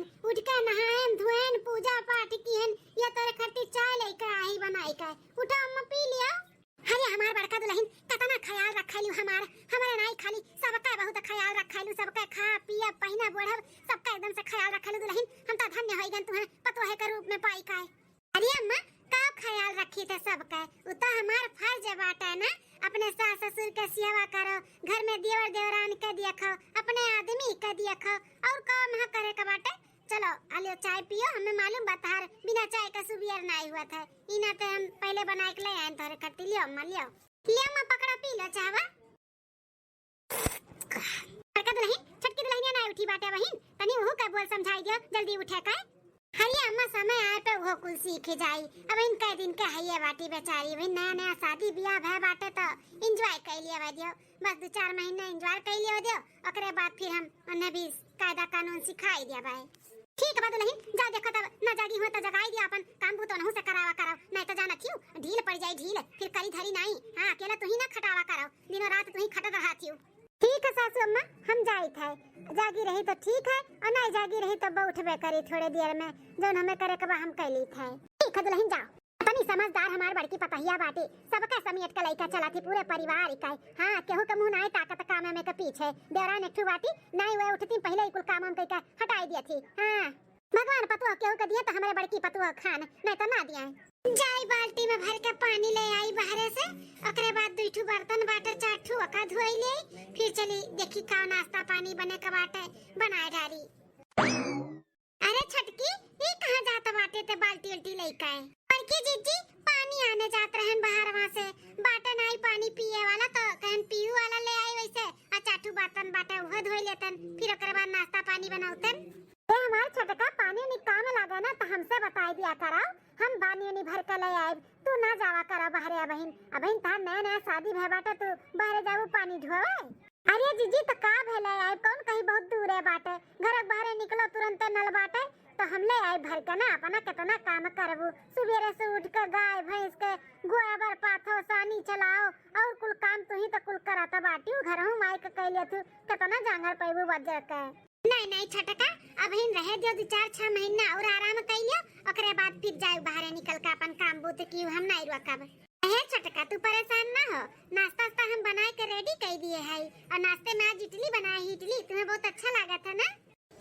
हन उठ के नहाएन धोएन पूजा पाठ किहन या तोरे खातिर चाय लेके आई बनाई का उठा अम्मा पी लिया। अरे हमार बड़का दुल्हन कतना ख्याल रखैलु हमारे नहीं खाली सबका बहुत ख्याल रखैलु सबका खा पिया पहिना बोढ़ब सबका एकदम से ख्याल रखैलु दुल्हन हम त धन्य होई गन तुम्हें पतोहे के रूप में पाई का। अरे अम्मा का ख्याल रखी थे सबका उ त हमार फर्ज बाटे ना अपने सास ससुर के सेवा करो घर में देवर देवरान के दिया खाओ अपने आदमी के दिया खाओ और काम ह करे के बाटे। चलो आलियो चाय पियो हमें मालूम बतार बिना चाय का सुबियर नहीं हुआ था इना ते हम पहले बना के ले आए तोरे खट्टी लियो अम्मा लियो अम्मा पकड़ा पी लो चाहवा। बड़का दुल्हन छोटकी दुल्हनिया नहीं उठी बाटे बहिन तनी ओहू का बोल समझाई दियो जल्दी उठे का। हरी अम्मा समय आए पे वो कुल सीख जाई अब इन कई दिन के हइये बाटी बेचारी भाई नया नया शादी ब्याह भय बाटे तो एंजॉय कर लिया दियो बस 2-4 महीने एंजॉय कर लियो दियो ओकरे बाद फिर हम उन्हें भी कायदा कानून सिखाई दिया भाई। ठीक है दुल्हन जा देखो तब न जागी हो तो जगाई दिया अपन काम भूत नहु से करावा कराओ नहीं तो जाना थी ढील पड़ जाई ढील फिर करी धरी नहीं। हां अकेला तू ही ना खटावा कराओ दिनों रात तू ही खटत रहा थी। ठीक है सासू अम्मा हम जाई थे जागी रही तो ठीक है और नहीं जागी रही तो उठबे करी थोड़े देर में जोन हमें करे के बा हम कैली थे। ठीक है दुल्हन जाओ अपनी समझदार हमार बड़की पतहिया बाटी सबका समेट के लइका चला थी पूरे परिवार इकाई। हां केहू के मुंह नहीं ताकत काम में के पीछे देवरान एकठू बाटी नहीं वे उठती पहले ही कुल काम हम कई हटाई दिया थी। हां भगवान पतुआ केहू के दिया तो हमारे बड़की पतुआ खान नहीं तो ना दिया। जाई बाल्टी में भर के पानी ले आई बाहर से ओकरे बाद 2 बर्तन बाटे 4 ओका धोई ले फिर चली देखी का नाश्ता पानी बने के बाटे बनाए डारी। अरे छटकी ये कहां जात बाटे ते बाल्टी उल्टी लेके आए बड़की जीजी पानी आने जात रहन बाहर वहां से बाटे नहीं पानी पिए वाला तो कहन पीऊ वाला ले आई वैसे आ 4 बर्तन बाटे वो धोई लेतन फिर ओकरे बाद नाश्ता पानी बनाउतन। ए हमार छटका पानी नि काम लागे ना तो हमसे बताई दिया करा हम पानी नि भर के ले आए तू ना जावा करा बाहर आ बहन अबहिन ता नया नया शादी भय बाटे तू बाहर जाऊ पानी ढोवे। अरे जीजी तो का भेले आए कौन कहीं बहुत दूर है बाटे घर बाहर निकलो तुरंत नल बाटे तो हम ले आए भर के ना अपना कितना काम करबू सुबेरे से उठ के गाय भैंस के गोबर पाथो सानी चलाओ और कुल काम तू ही तो कुल कराता बाटी घर हूं माई के कहले तू कितना जांगर पैबू बजर के। नहीं छटका अब हिन रहे दियो 4-6 महीना और आराम कइलियो ओकरे बाद फिर जाए बाहर निकल के अपन काम बूत की हम नहीं रुकब। हे छटका तू परेशान ना हो नाश्ता हम बना के रेडी कर दिए है और नाश्ते में आज इडली बनाए इडली तुम्हें बहुत अच्छा लगा था ना।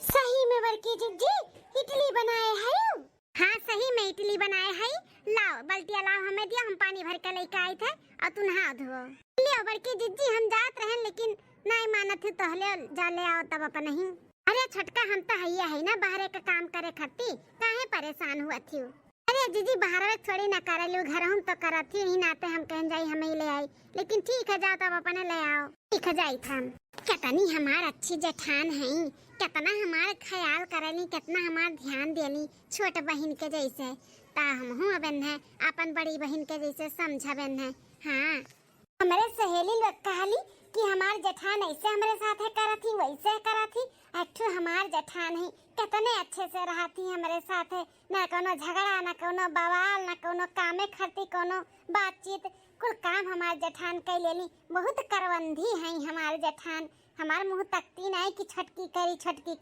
सही में बड़की जीजी इडली बनाए है। हां सही में इडली बनाए है लाओ बल्टिया लाओ हमें दिया हम पानी भर के लेके आए थे और तू नहा धो लियो बड़की जीजी हम जात रहन लेकिन नहीं मानत तो हले जा ले आओ तब अपन नहीं। अरे छटका हम तो हइया है ना बाहर के काम करे खत्ती काहे परेशान हुआ थी। अरे जीजी बाहर में थोड़ी ना करलू घर हम तो करत ही नाते हम कहन जाई हमें ले आई लेकिन ठीक है जाओ तब अपने ले आओ। ठीक है जाई हम कितनी हमार अच्छी जेठान है कितना हमार ख्याल करली कितना हमार ध्यान देली छोट बहन के जैसे ता हम हूं बहन है अपन बड़ी बहन के जैसे समझा बहन है। हां हमारे सहेली लोग कहली कि हमार जेठान ऐसे हमारे साथ है करथी वैसे करथी अच्छो हमार जेठान है कितने अच्छे से रहती हमारे साथ है ना कोनो झगड़ा ना कोनो बवाल ना कोनो कामे खरती कोनो बातचीत कुल काम हमार जेठान कई लेली बहुत करवंधी है हमार जेठान हमार मुंह तकती नहीं कि छटकी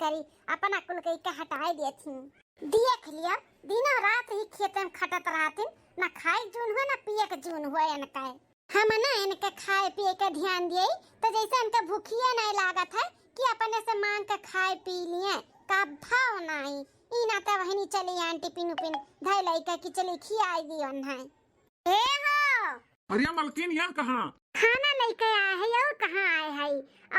करी अपना कुल कई के हटाई देथी। देख लिया दिनों रात ही खेत में खटत रहती ना खाए जून हुआ ना पिए के जून हुआ इनका हम ना इनके खाए पिए के ध्यान दिए तो जैसे इनके भूखिए नहीं लागत है कि अपने से मांग के खाए पी लिए का भाव नहीं इना तो वहनी चली आंटी पिनु पिन धई लई के कि चली खियाई दियो है। ए हो अरे मलकिन यहाँ कहाँ खाना लेके आए है और कहाँ आए है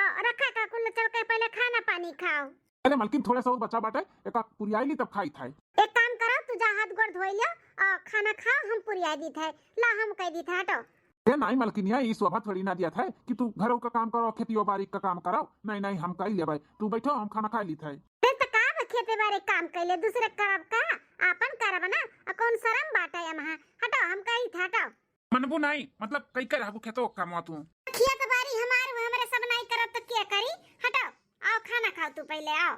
और रखा का कुल चल के पहले खाना पानी खाओ। अरे मलकिन थोड़ा सा और बचा बाटे एक पुरियाई ली तब खाई था। एक काम करो तू जा हाथ गोड़ धोई लियो और खाना खाओ हम पुरियाई दी थे ला हम कह दी था हटो। ये नहीं मलकिनिया ये शोभा थोड़ी ना दिया था कि तू घरों का काम करो खेतियों बाड़ी का काम करो नहीं हम कर ले भाई तू बैठो हम खाना खा ली था। तो का खेते बाड़ी काम कर ले दूसरे करब का अपन करब ना कौन शर्म बाटा है वहां हटो हम कही था हटो। मनबू नहीं मतलब कई कर रहबू खेतो काम तू खेत बाड़ी हमारे सब नहीं करब तो क्या करी हटो आओ खाना खाओ तू पहले आओ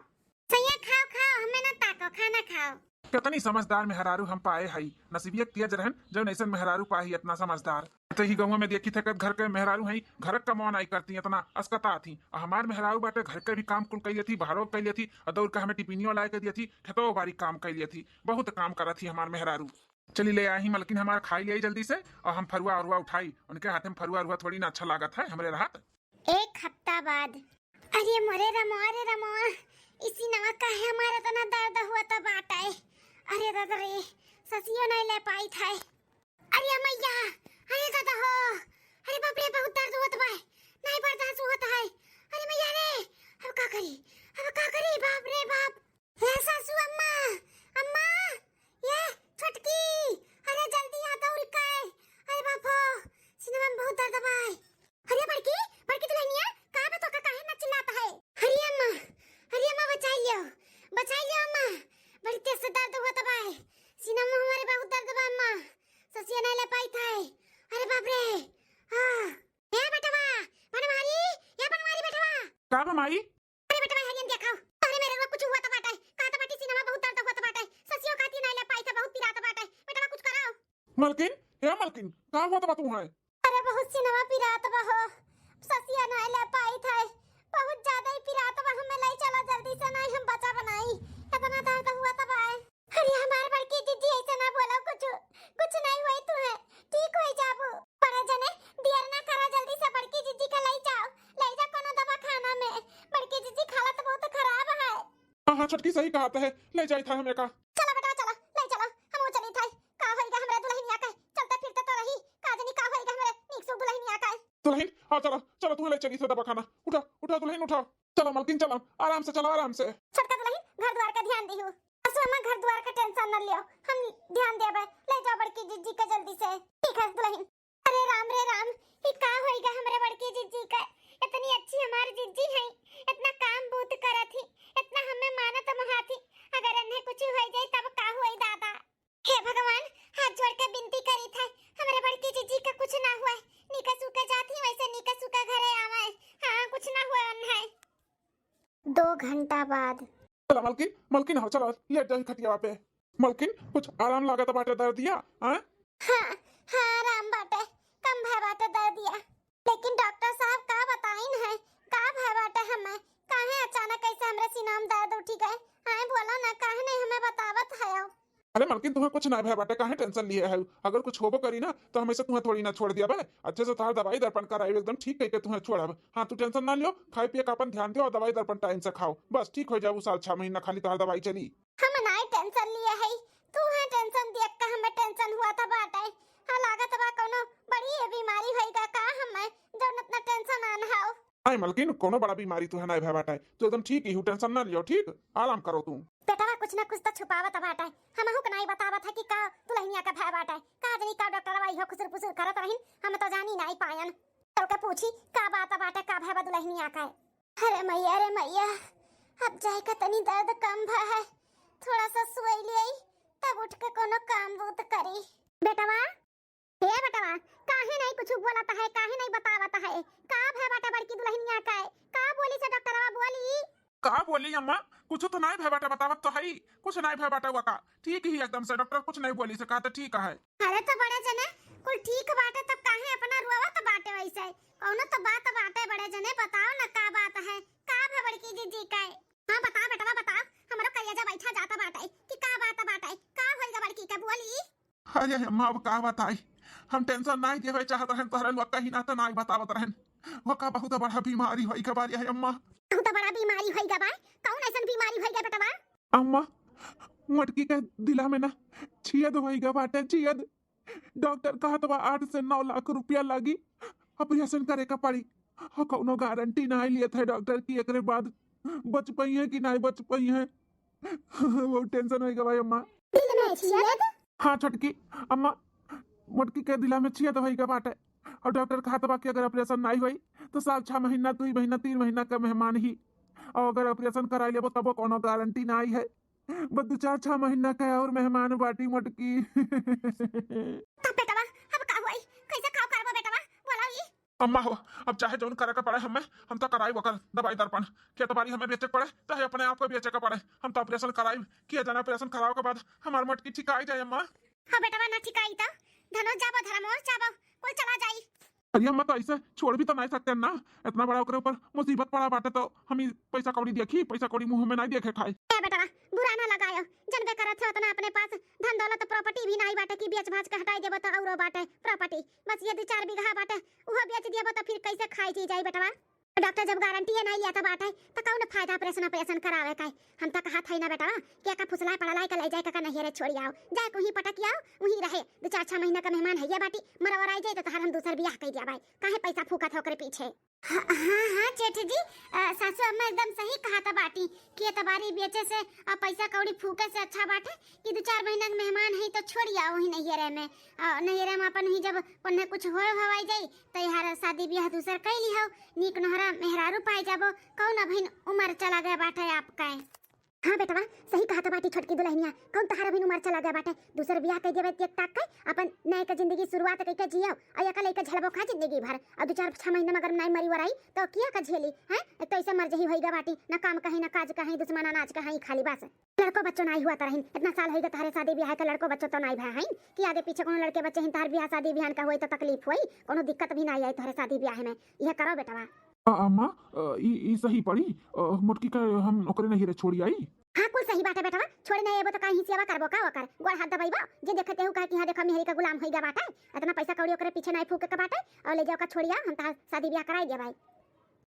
सैया खाओ हमें ना ताको खाना खाओ। कितनी समझदार मेहरारू हम पाए हई, नसीबियत तेज रहन जब ऐसन मेहरारू पाई इतना समझदार। तो ही गाँव में देखी थे घर के मेहरारू हई घर का कमौन आई करती इतना अस्कता थी। हमार मेहरारू बाटे घर के भी काम कुल कैली थी, बाहरों कैली थी, और दौड़ के हमें टिफिनियों ला के दी थी, ठेतो बारी काम कैली थी, बहुत काम करा थी हमार मेहरारू। चली ले आई मलकिन हमारा खाई लिया जल्दी से, और हम फरुआ उरुआ उठाई, उनके हाथ में फरुआ उरुआ थोड़ी ना अच्छा लागत है हमरे राहत। एक हफ्ता बाद अरे मोरे रमो इसी नमक का है हमारा तना दर्द हुआ था बाटा है। अरे दादा रे ससियो नहीं ले पाई था। अरे मैया अरे दादा हो, अरे बाप रे बहुत दर्द होता है, नहीं बर्दाश्त होता है। अरे मैया रे अब का करी बाप रे बाप। हे सासू अम्मा अम्मा ये छटकी अरे जल्दी आ दौड़ के। अरे बाप हो सिनेमा में बहुत दर्द है। अरे बड़की दुल्हनिया कहां पे तो का काहे ना चिल्लाता है। अरे अम्मा बचाई लियो अम्मा, बड़ी तेज से दर्द हुआ था भाई, सीना में हमारे बहुत दर्द बा अम्मा, ससिया नहीं ले पाई था। अरे बाप रे हां ए बेटवा बनवारी ये बनवारी बेटवा का बा माई? अरे बेटवा हरियन देखो, अरे मेरे को कुछ हुआ था बाटा, कहा था बाटी सीना में बहुत दर्द हुआ था बाटा, ससियो खाती नहीं ले पाई था, बहुत पिराता बाटा, बेटवा कुछ कराओ। मलकिन हे मलकिन का हुआ था तू है? अरे बहुत सिनेमा पिराता बा हो, ससिया नहीं ले पाई था, बहुत ज्यादा ही पिराता बा, हमें ले चला जल्दी से, नहीं हम बचा बनाई, इतना दर्द हुआ था भाई। अरे हमार बड़की दीदी ऐसा ना बोलो, कुछ नहीं हुई तू है ठीक हो जाबो, पर जने देर ना करा, जल्दी से बड़की दीदी का ले जाओ कोनो दवा खाना में, बड़की दीदी हालत बहुत खराब है। हां छटकी सही कहा है, ले जाई था हमें का। चलो बेटा चलो ले चलो, हम चली थाई का होइगा हमरा दुल्हनिया का, चलते फिरते तो रही का जनी का होइगा हमरे नीक से दुल्हनिया का। दुल्हन हाँ चलो तू ले चली से दवा खाना, उठा दुल्हन उठा, चलो मलकिन चलो आराम से। छोटका दुल्हन घर द्वार का ध्यान दिहु, असु अम्मा घर द्वार का टेंशन न लियो, हम ध्यान देबे, ले जाओ बड़की जीजी का जल्दी से। ठीक है दुल्हन। अरे राम ये का होइगा हमरे बड़की जीजी का, इतनी अच्छी हमारी जीजी है, इतना काम बूत करत ही, इतना हमें मानत महाथी, अगर इन्हें कुछ हो जाए तब का होई दादा। हे भगवान हाथ जोड़ के विनती करी था हमरे बड़की जीजी का कुछ ना हुआ, निका सुका जाती वैसे निका सुका घरे आवे, हां कुछ ना हुआ उन्हें। 2 घंटा बाद चलो मलकिन हो चलो लेट जाई खटिया पे। मलकिन कुछ आराम लागत बाटे दर्द दिया हैं? हाँ आराम बाटे, कम भय बाटे दर्द दिया, लेकिन डॉक्टर साहब का बताइन है का भय बाटे हमें, काहे अचानक ऐसे हमरे सीना में दर्द उठी गए, हां बोलो ना काहे नहीं हमें बतावत है। अरे मलकिन तुम्हें कुछ ना भय बाटे, काहे टेंशन लिए है, अगर कुछ होबो करी ना तो हमेशा तुम्हें थोड़ी ना छोड़ दिया बे, अच्छे से तार दवाई दर्पण कराई एकदम ठीक कह के तुम्हें छोड़ब। हाँ तू टेंशन ना लियो, खाए पिए का अपन ध्यान दियो और दवाई दर्पण टाइम से खाओ, बस ठीक हो जाओ, 6 महीना खाली तार दवाई चली। हम नहीं टेंशन लिए है, तू है टेंशन देख के हमें टेंशन हुआ था बाटे, हां लागत बा कोनो बड़ी बीमारी होइगा का हमें जो इतना टेंशन आन है। आई मलकिन कोनो बड़ा बीमारी तू है ना भय बाटे, तू एकदम ठीक ही, टेंशन ना लियो, ठीक आराम करो तू। बेटा कुछ ना कुछ तो छुपावत बाटा, हमहु के नहीं बतावत है कि का दुल्हनिया का भय बाटा, का जनी का डॉक्टर वाई हो खुसर पुसर करत रहिन, हम तो जानी नहीं पायन, तो के पूछी का बात बाटा का भय बा दुल्हनिया का। अरे मैया अब जाए का तनी दर्द कम भा है, थोड़ा सा सोई लिई तब उठ के कोनो काम बूत करी। बेटवा हे बेटवा काहे नहीं कुछ बोलता है, काहे नहीं बतावत है, का भय बाटा बड़की दुल्हनिया का, का बोली से डॉक्टरवा बोली का बोली अम्मा, कुछ तो नहीं भय बाटे, बतावत तो है कुछ नहीं भय बाटे हुआ का, ठीक ही एकदम से, डॉक्टर कुछ नहीं बोली से कहा तो ठीक है। अरे तो बड़े जने कुल ठीक बाटे तब काहे अपना रुआवत बाटे वैसे, कौनो तो बात बाटे बड़े जने, बताओ ना का बात है, का भबड़ की जीजी का। हां बता बेटवा बता, हमरो कलेजा बैठा जाता बाटे कि का बात बाटे, का होइगा बड़की का बोली। अरे अम्मा अब का बताई, हम टेंशन नहीं देवे चाहत रहन तोहरन वक्त ही ना तो नहीं बतावत रहन, वो का बहुत बड़ा बीमारी होई के बारी है अम्मा। बहुत बड़ा बीमारी होइगा बा, कौन ऐसन बीमारी होइगा बेटवा? अम्मा मटकी के दिला में ना छियद होइगा बाटे, छियद, डॉक्टर कहा तो 8 से 9 लाख रुपया लगी, ऑपरेशन करे का पड़ी, और कोनो गारंटी नहीं लिए थे डॉक्टर की एकरे बाद बच पई है कि नहीं बच पई है, वो टेंशन होइगा भाई अम्मा। दिल में छियद? हाँ छोटकी अम्मा मटकी के दिला में छियद होइगा बाटे, और डॉक्टर कहा तो कि अगर ऑपरेशन नहीं हुई तो 6 महीना 2 महीना 3 महीना का मेहमान ही, और अगर ऑपरेशन कराई लेबो तब कोनो गारंटी नहीं है, बस 2-4-6 महीना का और मेहमान बाटी मटकी। तब बेटवा अब का होई, कैसे खाओ करबो बेटवा बोला ई? अम्मा हो अब चाहे जौन करे का पड़े हम तो कराई वकर दवाई दर्पण के तबारी हमें बेचे पड़े चाहे अपने आप को बेचे का पड़े हम तो ऑपरेशन कराई किया जाना ऑपरेशन कराओ के बाद हमार मटकी ठीक आई जाए अम्मा। हां बेटा ना ठीक आई ता धनो जाबो धर्मो जाबो कोई चला जाई। अरे अम्मा तो ऐसे छोड़ भी तो नहीं सकते ना इतना बड़ा ओकरे ऊपर मुसीबत पड़ा बाटे तो हम ही पैसा कौड़ी देखी पैसा कौड़ी मुंह में नहीं देखे खाए। ए बेटा बुरा ना लगायो जनबे करत हो उतना अपने पास धन दौलत प्रॉपर्टी भी नहीं बाटे कि बेच भाज के हटाई देबो तो औरो बाटे प्रॉपर्टी बस ये 2-4 बीघा बाटे उहो बेच देबो तो फिर कैसे खाई जी जाई बेटा। डॉक्टर जब गारंटी नहीं लिया था बाटे तो कौन फायदा ऑपरेशन करावे का हम तो कहा था ना बेटा के का फुसला पड़ालाई का ले जाए का नहीं रे छोड़ी आओ जाए कोही पटक आओ वही रहे 2-4 महीना का मेहमान है ये बाटी मरवर आई जाए तो हम दूसर ब्याह कर दिया भाई काहे पैसा फूका था ओकरे पीछे। हाँ जेठ जी सासू अम्मा एकदम सही कहा था बाटी कि तबारी बेचे से और पैसा कौड़ी फूके से अच्छा बाटे कि 2-4 महीना के मेहमान है तो छोड़ी आओ ही नैहरे में नैहरे में अपन ही जब उन्हें कुछ हो हवाई जाई तो यार शादी ब्याह दूसर कैली हो नीक नहरा मेहरारू पाई जाबो कौन अभिन उम्र चला गया बाटे आपका। हाँ बेटवा सही कहा था बाटी छोटकी दुल्हनिया कौन तहार अभिन उम्र चला गया बाटे दूसर ब्याह कर देबे एक टाक के अपन नए का जिंदगी शुरुआत करके जियो और अकेले के झलबो खा जिंदगी भर और 2-4-6 महीना में अगर नहीं मरी वराई तो किया का झेली हैं तो ऐसे मर जही होईगा बाटी ना काम कहीं ना काज कहीं दुश्मन अनाज कहीं खाली बस लड़को बच्चों नहीं हुआ तरहिन इतना साल होईगा तारे शादी ब्याह का लड़को बच्चों तो नहीं भय हैं कि आगे पीछे कोनो लड़के बच्चे हिन तार ब्याह शादी ब्याह का होई तो तकलीफ होई कोनो दिक्कत भी नहीं आई तारे शादी ब्याह में यह करो बेटवा। अम्मा ई सही पड़ी मोटकी का हम ओकरे नहीं रे छोड़ी आई। हाँ कुल सही बात है बेटा छोड़ नहीं एबो तो काहे सेवा करबो का ओकर गोड़ हाथ दबाइबो जे देखते हो का कि हां देखो मेहरी का गुलाम होइगा बाटे इतना पैसा कौड़ी ओकरे पीछे नहीं फूके का बाटे और ले जाओ का छोड़िया हम ता शादी ब्याह कराई दे भाई।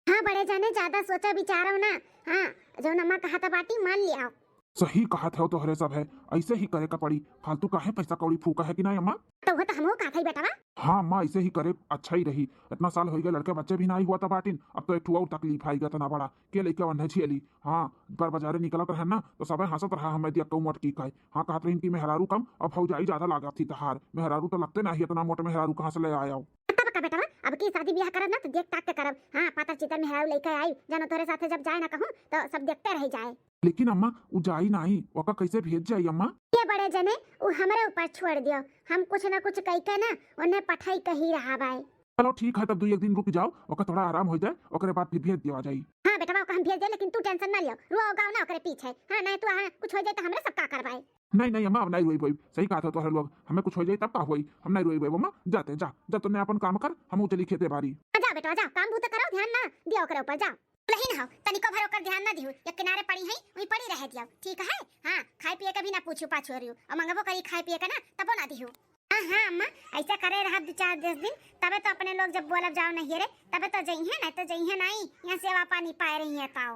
हां बड़े जाने ज्यादा सोचो विचारो ना हां जो अम्मा कहा था बाटी मान लिया। सही कहा था तो हरे सब है ऐसे ही करे का पड़ी फालतू काहे पैसा कौड़ी फूका है कि नहीं अम्मा। तो वो तो हमहु कहा था बेटा। हाँ अम्मा ऐसे ही करे अच्छा ही रही इतना साल हो गए लड़के बच्चे भी नहीं हुआ था बाटिन अब तो एक ठुआ और तकलीफ आई गया तना बड़ा के लेके वन्ने झेली। हाँ पर बाजारे निकलत रहे ना तो सब हंसत रहा हमें दिया कौ मोट की कहे हाँ कहत रही कि मेहरारू कम अब फौजाई ज्यादा लागत थी तहार मेहरारू तो लगते नहीं इतना मोटे मेहरारू कहाँ से ले आया बेटा अब की शादी ब्याह करब ना तो देख ताक के करब। हाँ पता चितर मेहरारू लेके आई जानो तोरे साथे जब जाए ना कहूं तो सब देखते रह जाए। लेकिन अम्मा उ जाई नहीं ओका कैसे भेज जाई अम्मा। ये बड़े जने उ हमरे ऊपर छोड़ दियो हम कुछ ना कुछ कह के ना उन्हें पठाई कही रहा भाई। चलो ठीक है तब 2-1 दिन रुक जाओ ओका थोड़ा आराम हो जाए ओकरे बाद फिर भेज दिया जाई। हां बेटा ओका हम भेज दे लेकिन तू टेंशन ना लियो रुआ गाँव ना ओकरे पीछे। हां नहीं तो कुछ हो जाए तो हमरे सब का करवाए। नहीं अम्मा अब नहीं रोई बोई सही कहा था तो हर लोग हमें कुछ हो जाए तब का होई हम नहीं रोई बोई अम्मा जाते जा जब तुमने अपन काम कर हम चली खेते बारी। जा बेटा जा काम भूत करो ध्यान ना दियो ओकरे ऊपर जा नहीं हो तनिको भर ओकर ध्यान ना दियो या किनारे पड़ी है वही पड़ी रह दियो ठीक है। हां खाए पिए के भी ना पूछू पाछू रियो और मंगबो करी खाए पिए के ना तबो ना दियो। हां अम्मा ऐसा करे रहा 2-4 दिन तबे तो अपने लोग जब बोलब जाओ नहीं रे तबे तो जई है नहीं तो जई है नहीं यहां सेवा पानी पाए रही है ताओ।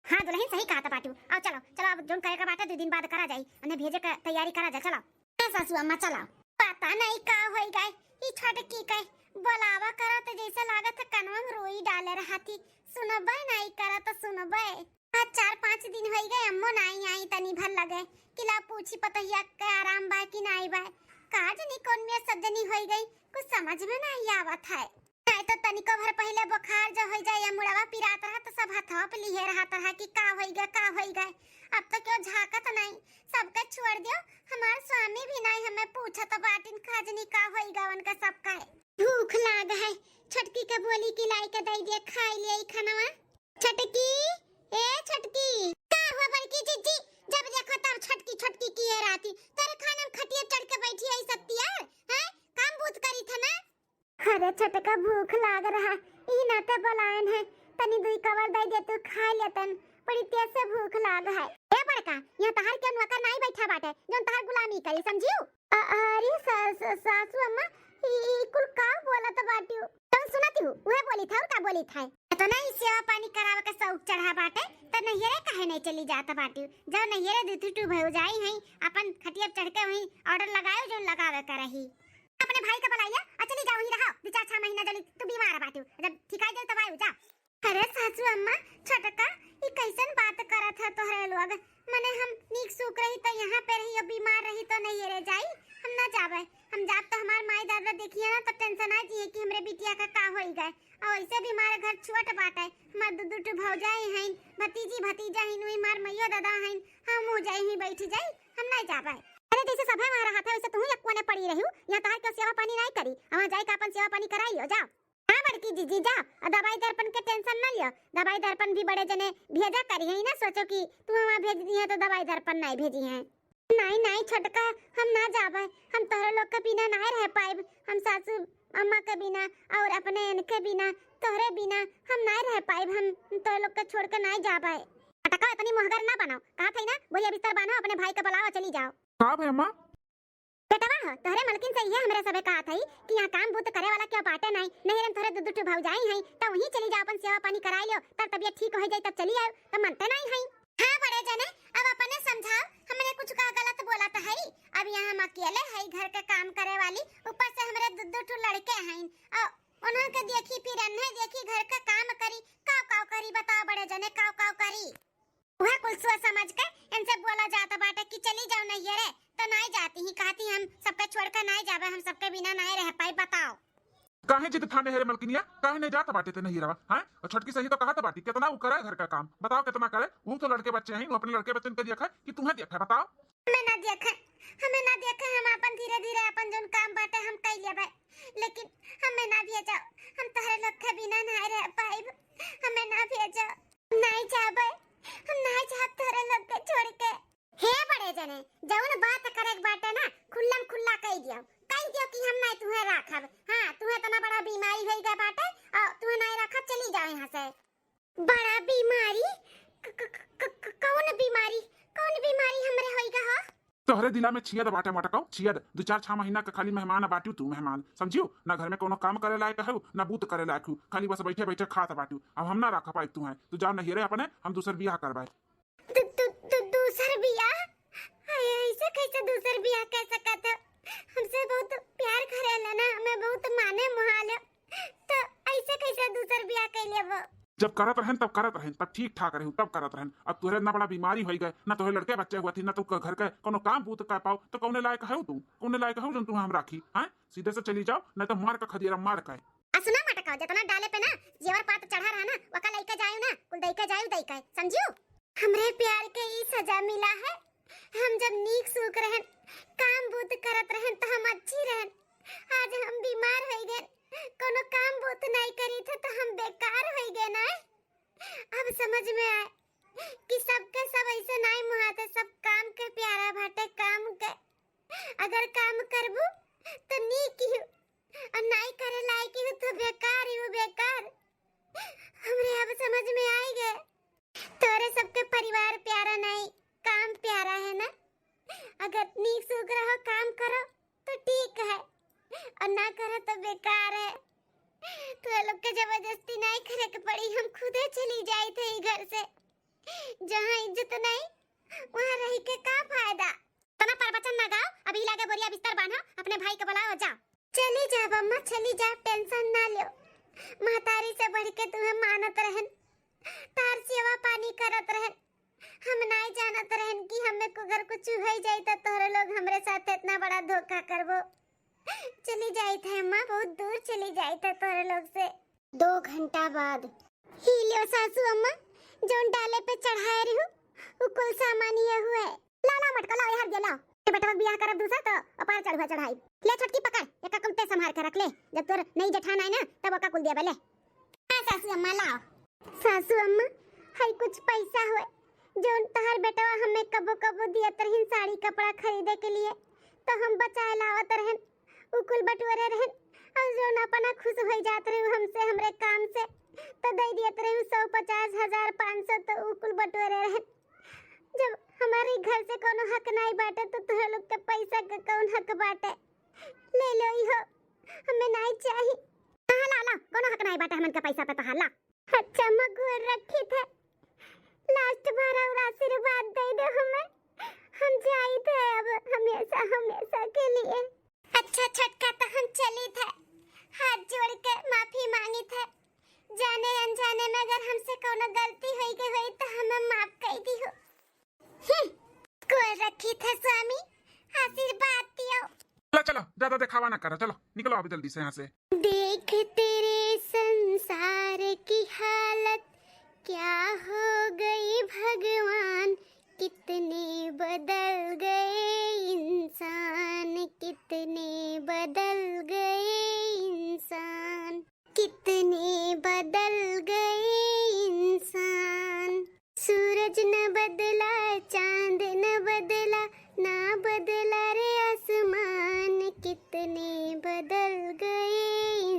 हां दुल्हन सही कहा था पाटू आओ चलो चलो अब जोन करे का बाटा 2 दिन बाद करा जाई उन्हें भेजे का तैयारी करा जा चलो। हां सासू अम्मा चलो पता नहीं का होई गए ई छोटकी के बोलावा करा तो जैसे लागत है कनवा में रोई डाले रहा थी सुनबे नहीं करा तो सुनबे। आज 4-5 दिन होई गए अम्मो नहीं आई तनी भर लगे किला पूछी पतहिया के आराम बा कि नहीं बा काज नहीं कौन में सजनी होई गई कुछ समझ में नहीं आवत है। नहीं तो तनिको भर पहले बुखार जो हो जाए या मुड़वा पिरात रहा तो सब हाथवा पे लिए रहा था कि का होई गए अब तो क्यों झाकत नहीं सबके छोड़ दियो हमार स्वामी भी नहीं हमें पूछा तो बाटिन खाजनी का होई गए उनका सबका भूख लाग है छटकी के बोली की लाई के दई दे खाई ले खानावा। छटकी ए छटकी का हुआ बड़की जीजी जब देखो तब छटकी की है राती तेरे खाना में खटिया चढ़ के बैठी है सकती यार हैं काम भूत करी था ना। अरे छटका भूख लाग रहा ई नाते बुलायन है तनी दुई कवर दई दे तू खा लेतन बड़ी तेज से भूख लाग है। ए बड़का यहां तहार के नौकर नहीं बैठा बाटे जोन तहार गुलामी करे समझियो। अरे सासू अम्मा ई कुल का बोला तो बाटियो तुम सुनती हो वह बोली था और का बोली था तो नहीं सेवा पानी करावे के शौक चढ़ा बाटे तो नहिरे काहे नहीं चली जाता बाटियो जब नहिरे दुतुटू भयो जाई है अपन खटिया चढ़ के वही ऑर्डर लगायो जो लगावे करही अपने भाई का बुलाइया चली जाओ ही रहो 2-4 महीना जली तू बीमार है बाटू जब ठीक आ जाए तब आयो जा। अरे सासू अम्मा छटका ई कैसन बात करत है तोहरे लोग मने हम नीक सुख रही तो यहाँ पे रही और बीमार रही तो नहीं रे जाई हम ना जावे हम जाब तो हमार माई दादा देखिए ना तो टेंशन आ जी कि हमरे बिटिया का होई गए और ऐसे भी हमारे घर छोट बाटे हमार दुदुटू भौजाई हैं भतीजी भतीजा हैं नुई मार मैयो दादा हैं हम हो जाई ही बैठ जाई हम नहीं जावे। अरे जैसे सभा मारा हाथ है वैसे तू ही कोने पड़ी रही हूं यहां तार के सेवा पानी नहीं करी वहां जाई का अपन सेवा पानी कराई हो जा। हां बड़की जीजी जाओ और दवाई दर्पण के टेंशन ना लियो। दवाई दर्पण भी बड़े जने भेजा करी है ना, सोचो कि तू वहाँ भेज दी है तो दवाई दर्पण नहीं भेजी है। नहीं नहीं छोटका, हम ना जाबे, हम तोहरे लोग के बिना नहीं रह पाएब। हम सासू अम्मा के बिना और अपने इनके बिना तोहरे बिना हम नहीं रह पाएब। हम तोहरे लोग के छोड़ के नहीं जाबे। छोटका इतनी मोहगर ना बनाओ, कहा था ना बोलिए बिस्तर बांधो, अपने भाई के बुलाओ, चली जाओ। का भाई अम्मा? बेटवा हो तोहरे मलकिन से ये हमरे सबे कहा था कि यहाँ काम बूत करे वाला क्या बाटे नहीं। नहीं हम तोहरे दुदुट भौजाई हैं तो वहीं चली जाओ, अपन सेवा पानी कराई लो, तब तबियत ठीक हो जाए तब चली आओ। तो मनते नहीं हैं। हाँ बड़े जने अब अपने समझाओ, हमने कुछ का गलत बोला तो है। अब यहाँ हम अकेले है घर का काम करे वाली, ऊपर से हमरे दुदुट लड़के हैं और उन्हों के देखी फिर अन्य देखी घर का काम करी, काव काव करी। बताओ बड़े जने काव काव करी। वह कुल सोच समझ के इनसे बोला जाता बाटे कि चली जाओ नहीं रे तो नहीं जाती ही, कहती हम सबके छोड़कर नहीं जावे, हम सबके बिना नहीं रह पाई। बताओ काहे जिद ठाने है रे मलकिनिया, काहे नहीं जाता बाटे ते नहीं रवा हैं? और छोटकी सही तो कहा था बाटी, कितना वो करे घर का काम, बताओ कितना करे। वो तो लड़के बच्चे हैं, वो अपने लड़के बच्चे को देखा कि तुम्हें देखा, बताओ। हमें ना देखे, हम अपन धीरे धीरे अपन जोन काम बाटे हम कर लेबे, लेकिन हमें ना भेजो, हम तोहरे लोग के बिना नहीं रह पाइब। हमें ना भेजो, नहीं जाबे, हम नहीं चाहत तोहरे लोग के छोड़ के। हे बड़े जने जौन बात करे बाटे ना खुल्लम खुल्ला कह दियो कि हम नहीं तुम्हें राखब। हां तुम्हें तना बड़ा बीमारी हो गई बाटे और तुम्हें नहीं रखब, चली जाओ यहां से। बड़ा बीमारी? कौन बीमारी? कौन बीमारी हमरे होइगा हो? तोहरे दिला में छियद बाटे मटकाओ, छियद 2-4-6 महीना के खाली मेहमान बाटू, तू मेहमान समझियो ना, घर में कोनो काम करे लायक है ना बूत करे लायक हूँ, खाली बस बैठे बैठे खात बाटू। अब हम ना रख पाए तू है, तू जाओ नहीं रे अपने, हम दूसर बियाह करवाए। दूसर बियाह? ऐसे कैसे दूसर बियाह कर सकत? हमसे बहुत प्यार करेला ना, हमें बहुत माने मोहाले, तो ऐसे कैसे दूसर बियाह कर लेबो? जब करत रहन तब करत रहन, तब ठीक ठाक रहन, तब करत रहन। अब तोहरे इतना बड़ा बीमारी हो गए ना, तोहरे लड़के बच्चे हुआ थी ना, तू घर के कोनो काम बूत कर पाओ, तो कौने लायक है तू? कौने लायक है तुम हम राखी हैं? सीधे से चली जाओ नहीं तो मार का खदियरा मार का। सुना मटका, जितना डाले पे ना जेवर पात चढ़ा रहा ना वका लइका जायो ना, कुल दइका जायो दइका, समझियो? हमरे प्यार के ई सजा मिला है। हम जब नीक सुख रहन, काम बूत करत रहन तो हम अच्छी रहन। आज हम बीमार हो गए, कोनो काम बूत नहीं करी थे तो हम बेकार हो गए ना। अब समझ में आए कि सबके सब ऐसे नहीं मुहाते, सब काम के प्यारा भाटे, काम के अगर काम करबू तो नीक ही और नहीं करे लायक ही तो बेकार ही, बेकार। हमरे अब समझ में आई गए, तोरे सबके परिवार प्यारा नहीं, काम प्यारा है ना। अगर नीक सुख रहो, काम करो तो ठीक है और ना करो तो बेकार है। तो लोग के जबरदस्ती नहीं करे के पड़ी, हम खुदे चली जाई थे घर से। जहाँ इज्जत नहीं वहाँ रह के का फायदा? तना प्रवचन ना गाओ, अभी लागे बोरिया बिस्तर बांधो, अपने भाई को बुलाओ, जाओ। चली जा बम्मा चली जा, टेंशन ना लो। महतारी से बढ़ के तुम्हें मानत रहन, तार सेवा पानी करत रहन। हम नहीं जानत रहन कि हमें को अगर कुछ हो जाए तो तोहरे लोग हमरे साथ इतना बड़ा धोखा करबो। चली जाई थे अम्मा, बहुत दूर चली जाई थे तोहरे लोग से। 2 घंटा बाद ही लियो सासू अम्मा, जोन डाले पे चढ़ाए रही वो कुल सामान ये हुए। लाला मटका लाओ यार, गेला बेटा बियाह करब दूसरा तो अपार चढ़वा चढ़ाई। ले छोटकी पकड़, एक कुलते संभाल के रख ले, जब तोर नहीं जठान आए ना तब ओका कुल देबे ले। हां सासू अम्मा लाओ। सासू अम्मा हाय कुछ पैसा होए जोन तहर बेटवा हमें कबो कबो दियत रहिन साड़ी कपड़ा खरीदे के लिए, तो हम बचाए लावत रहन, उ कुल बटोरे रहन। और जोन अपना खुश हो जात रहे हमसे हमरे काम से तो दे दियत रहे 150 1000 500, तो उ कुल बटोरे रहन। जब हमारे घर से कोनो हक नहीं बाटे तो तुहे लोग के पैसा का कौन हक बाटे? ले लो इहो, हमें नहीं चाहिए। हां ला ला, कोनो हक नहीं बाटे हमन के पैसा पे, तो हाला। अच्छा मगुर रखी थे, लास्ट बार और आशीर्वाद दे दो हमें, हम जाई थे अब हमेशा हमेशा के लिए। अच्छा छटका तो हम चली थे, हाथ जोड़ के माफी मांगी थे। जाने अनजाने में अगर हमसे कोनो गलती हो गई तो हमें माफ कर दी हो। कोई रखी थे स्वामी, आशीर्वाद दियो। चलो चलो ज्यादा दिखावा ना करो, चलो निकलो अभी जल्दी से यहाँ से। देख तेरे संसार की हालत क्या हो गई भगवान, कितने बदल गए इंसान, कितने बदल गए इंसान, कितने बदल गए इंसान, सूरज न बदला, चांद न बदला, ना बदला रे आसमान, कितने बदल गए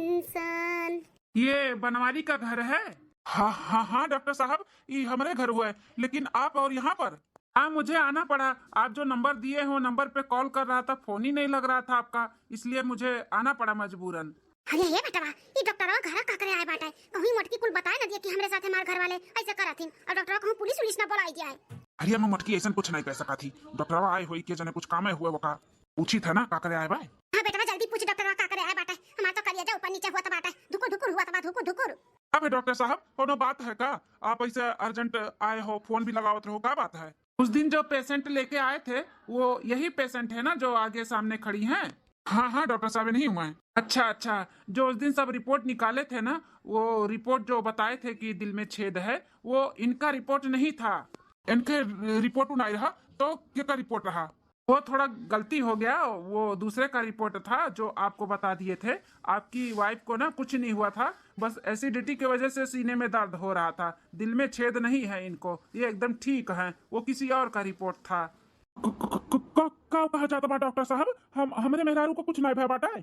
इंसान। ये बनवारी का घर है? हाँ हाँ हाँ डॉक्टर साहब, ये हमारे घर हुआ है, लेकिन आप और यहाँ पर? हाँ, मुझे आना पड़ा। आप जो नंबर दिए हो नंबर पे कॉल कर रहा था, फोन ही नहीं लग रहा था आपका, इसलिए मुझे आना पड़ा मजबूरन। अरे ये बेटा, ये डॉक्टर घर का करे आए बाटे, कहूं मोटकी कुल बताए ना दिया कि हमरे साथे हमार घर वाले ऐसे करथिन, और डॉक्टर कहूं पुलिस उलिस ना बोलाई दिया है। अरे अम्मा मोटकी ऐसा कुछ नहीं कह सका थी, डॉक्टर आए हुई के जने कुछ काम हुए वो का पूछी था ना का करे आए भाई। हां बेटा जल्दी पूछ डॉक्टर का करे आए बाटे, हमार तो करिया जा ऊपर नीचे हुआ था बाटे, धुकुर धुकुर हुआ था, धुकुर धुकुर। अबे डॉक्टर साहब, कोनो बात है का? आप ऐसे अर्जेंट आए हो, फोन भी लगावत रहो, क्या बात है? उस दिन जो पेशेंट लेके आए थे वो यही पेशेंट है ना जो आगे सामने खड़ी हैं? हाँ हाँ डॉक्टर साहब, नहीं हुआ है। अच्छा अच्छा, जो उस दिन सब रिपोर्ट निकाले थे ना, वो रिपोर्ट जो बताए थे कि दिल में छेद है, वो इनका रिपोर्ट नहीं था। इनके रिपोर्ट नहीं रहा तो क्या रिपोर्ट रहा? वो थोड़ा गलती हो गया, वो दूसरे का रिपोर्ट था जो आपको बता दिए थे। आपकी वाइफ को ना कुछ नहीं हुआ था, बस एसिडिटी की वजह से सीने में दर्द हो रहा था, दिल में छेद नहीं है इनको, ये एकदम ठीक है। वो किसी और का रिपोर्ट था। का कहा जाता बा डॉक्टर साहब, हम हमारे मेहरारू को कुछ नहीं भय बाटा है,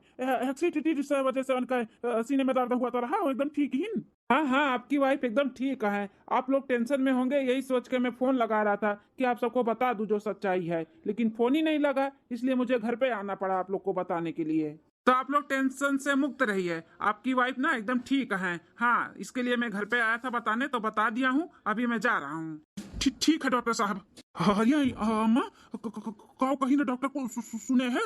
एसिडिटी की वजह से उनका सीने में दर्द हुआ तो रहा, वो एकदम ठीक ही। हाँ हाँ, आपकी वाइफ एकदम ठीक है। आप लोग टेंशन में होंगे, यही सोच के मैं फोन लगा रहा था कि आप सबको बता दूं जो सच्चाई है, लेकिन फोन ही नहीं लगा, इसलिए मुझे घर पे आना पड़ा आप लोग को बताने के लिए। तो आप लोग टेंशन से मुक्त रहिए, आपकी वाइफ ना एकदम ठीक है। हाँ, इसके लिए मैं घर पे आया था बताने, तो बता दिया हूँ, अभी मैं जा रहा हूँ। ठीक है डॉक्टर साहब। अम्मा कहीं ना डॉक्टर को सुने हैं,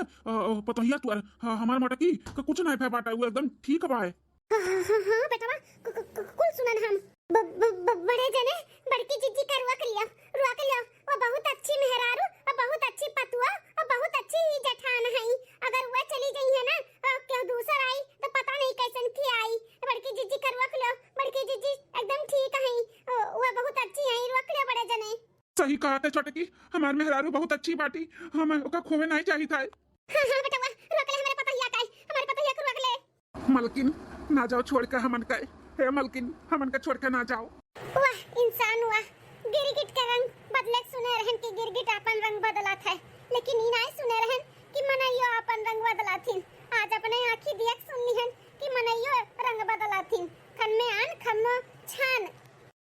पतोहिया तू हमारे मटकी कुछ नहीं भय बाटा, वो एकदम ठीक है। हां बेटा कुल सुनन हम बड़े जने बड़की जिज्जी का रुआ कर लिया, वो बहुत अच्छी मेहरारू और बहुत अच्छी पतुआ और बहुत अच्छी जठान है। अगर वो चली गई है ना क्यों दूसर आई तो पता नहीं कैसन की आई। बड़की जिज्जी का रुआ कर लिया, बड़की जिज्जी एकदम ठीक है, वो बहुत अच्छी है, रुआ कर लिया बड़े जने। सही कहा थे छोटे की, हमारे मेहरारू बहुत अच्छी बाटी, हमें ओका खोवे नहीं चाहिए था। हां बेटा रुआ कर ले, हमारे पतोहिया का, हमारे पतोहिया को रुआ कर ले। मलकिन ना जाओ छोड़ के हमन का, हे मलकिन हमन का छोड़ के ना जाओ। वाह इंसान वाह, गिरगिट का रंग बदले सुने रहन कि गिरगिट अपन रंग बदलत है, लेकिन ई नहीं सुने रहन कि मनइयो अपन रंग बदलथिन। आज अपने आंखी देख सुनली हन कि मनइयो रंग बदलथिन। खन में आन खन में छान,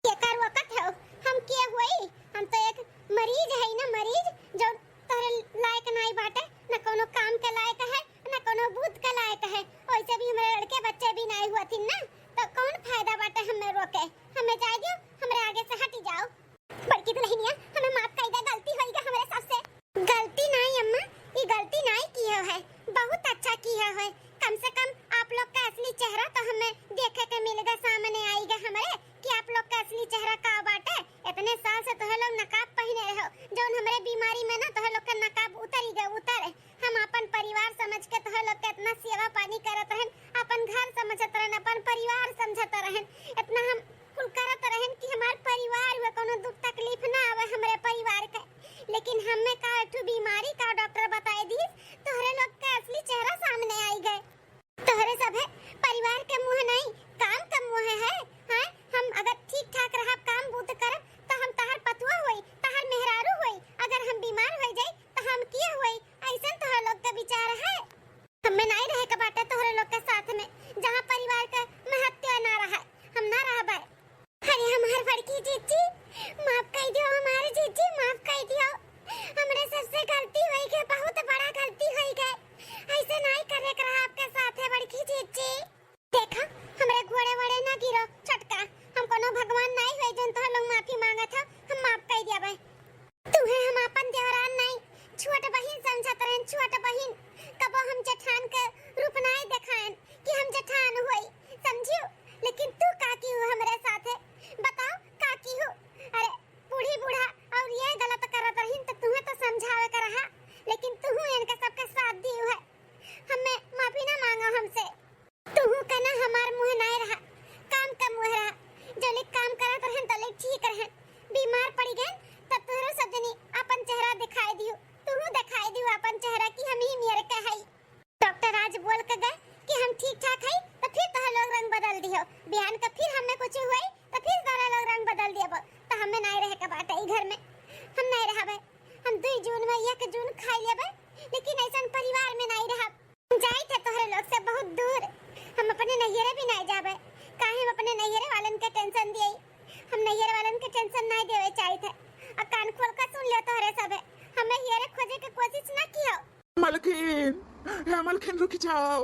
के कर वक्त है हम के हुई, हम तो एक मरीज है ना, मरीज जो तोरे लायक नहीं बाटे, न कोनो काम के लायक है न कोनो भूत के लायक है। वैसे भी हमारे लड़के बच्चे भी नहीं हुआ थी ना, तो कौन फायदा बाटे हमें रोके, हमें जाए दियो, हमरे आगे से हटी जाओ। बड़की दुल्हनिया हमें माफ कर दे, गलती होई गे हमरे साथ से। गलती नहीं अम्मा, ये गलती नहीं की है, बहुत अच्छा की है। कम से कम आप लोग का असली चेहरा तो हमें देखे के मिलेगा, सामने आएगा हमारे कि आप लोग का असली चेहरा का बाटे। इतने साल से तो लोग नकाब पहने रहो, जो हमारे बीमारी में ना तो लोग का नकाब उतर ही गए, उतर। हम अपन परिवार समझ के तो लोग का इतना सेवा पानी करत रहन, अपन घर समझत रहन, अपन परिवार समझत रहन, इतना हम कुल करत रहन कि हमार परिवार में कोनो दुख तकलीफ ना आवे हमारे परिवार के। लेकिन हमें का ठू बीमारी का डॉक्टर बताए दी, तोहरे लोग का असली चेहरा सामने आई गए। तोहरे सब है परिवार के मुंह नहीं, काम का मुंह है। हां, हम अगर ठीक ठाक रहा, काम बूत कर, तो हम तहर पतुआ होई, तहर मेहरारू होई। अगर हम बीमार हो जाई तो हम किए होई, ऐसा तोहरे लोग का विचार है। हमें नहीं रहे के बाटे तोहरे लोग के साथ में, जहां परिवार का महत्व ना रहा, हम ना रहबे। अरे हमार बड़की जीजी माफ कर दियो, हमारे जीजी माफ कर दियो, हमरे सबसे गलती होई गई, बहुत बड़ा गलती होई गई, ऐसे नहीं करे के रहा आपके साथ है बड़की जीजी। देखा हमके टेंशन नहीं देवे चाहिए थे। अब कान खोल कर सुन लियो तोहरे सबे, हमें हियरे खोजे के कोशिश ना कियो। मलकिन, या मलकिन रुक जाओ।